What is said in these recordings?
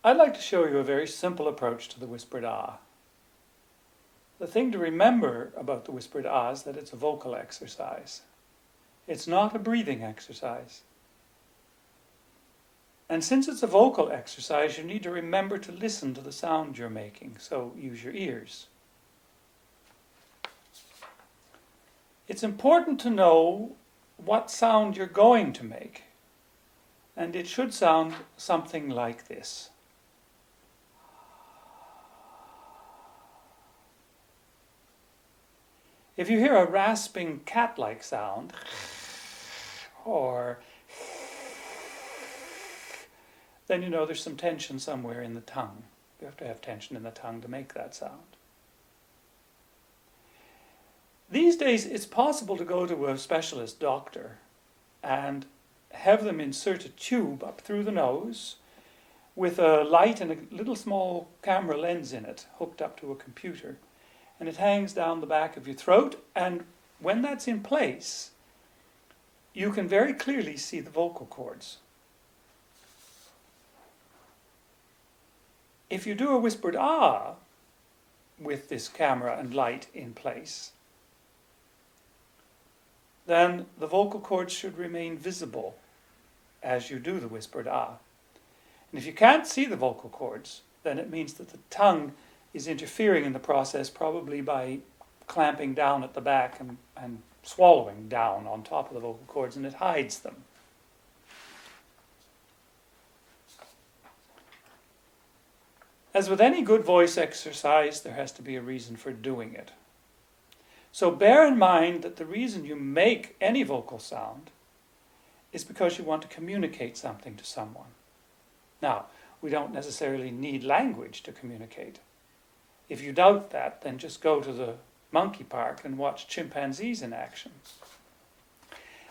I'd like to show you a very simple approach to the whispered ah. The thing to remember about the whispered ah is that it's a vocal exercise. It's not a breathing exercise. And since it's a vocal exercise, you need to remember to listen to the sound you're making, so use your ears. It's important to know what sound you're going to make, and it should sound something like this. If you hear a rasping cat-like sound, or then you know there's some tension somewhere in the tongue. You have to have tension in the tongue to make that sound. These days, it's possible to go to a specialist doctor and have them insert a tube up through the nose with a light and a little small camera lens in it hooked up to a computer. And it hangs down the back of your throat, and when that's in place, you can very clearly see the vocal cords. If you do a whispered ah with this camera and light in place, then the vocal cords should remain visible as you do the whispered ah. And if you can't see the vocal cords, then it means that the tongue is interfering in the process, probably by clamping down at the back and swallowing down on top of the vocal cords, and it hides them. As with any good voice exercise, there has to be a reason for doing it. So bear in mind that the reason you make any vocal sound is because you want to communicate something to someone. Now, we don't necessarily need language to communicate. If you doubt that, then just go to the monkey park and watch chimpanzees in action.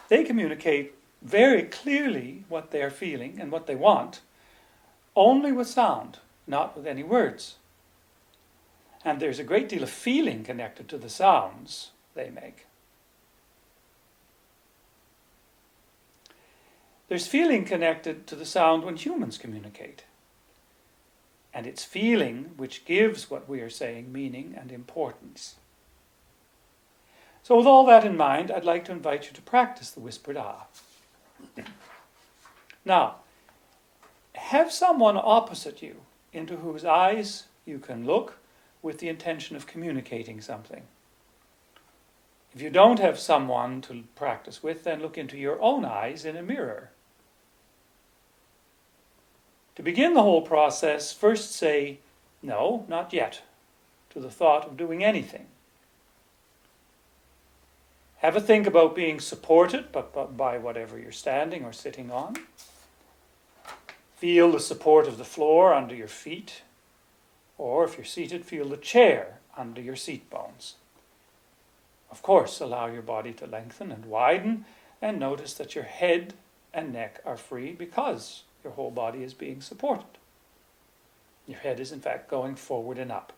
They communicate very clearly what they're feeling and what they want, only with sound, not with any words. And there's a great deal of feeling connected to the sounds they make. There's feeling connected to the sound when humans communicate. And it's feeling which gives what we are saying meaning and importance. So with all that in mind, I'd like to invite you to practice the whispered ah. Now, have someone opposite you into whose eyes you can look with the intention of communicating something. If you don't have someone to practice with, then look into your own eyes in a mirror. To begin the whole process, first say, no, not yet, to the thought of doing anything. Have a think about being supported by whatever you're standing or sitting on. Feel the support of the floor under your feet, or if you're seated, feel the chair under your seat bones. Of course, allow your body to lengthen and widen, and notice that your head and neck are free because your whole body is being supported. Your head is in fact going forward and up.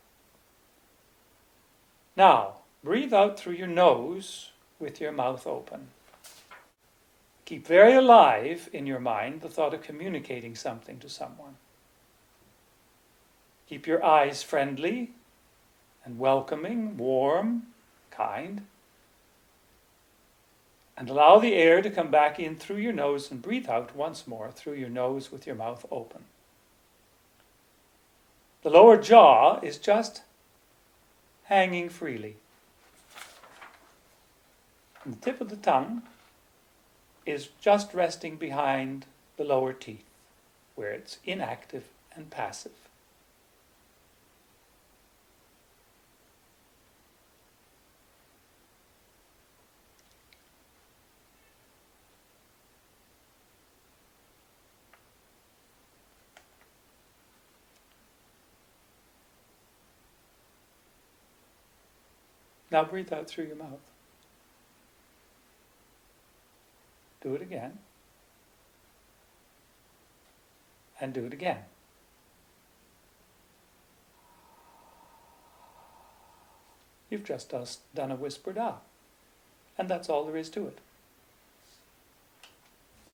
Now, breathe out through your nose with your mouth open. Keep very alive in your mind the thought of communicating something to someone. Keep your eyes friendly and welcoming, warm, kind. And allow the air to come back in through your nose and breathe out once more through your nose with your mouth open. The lower jaw is just hanging freely. And the tip of the tongue is just resting behind the lower teeth, where it's inactive and passive. Now breathe out through your mouth. Do it again. And do it again. You've just done a whispered ah. And that's all there is to it.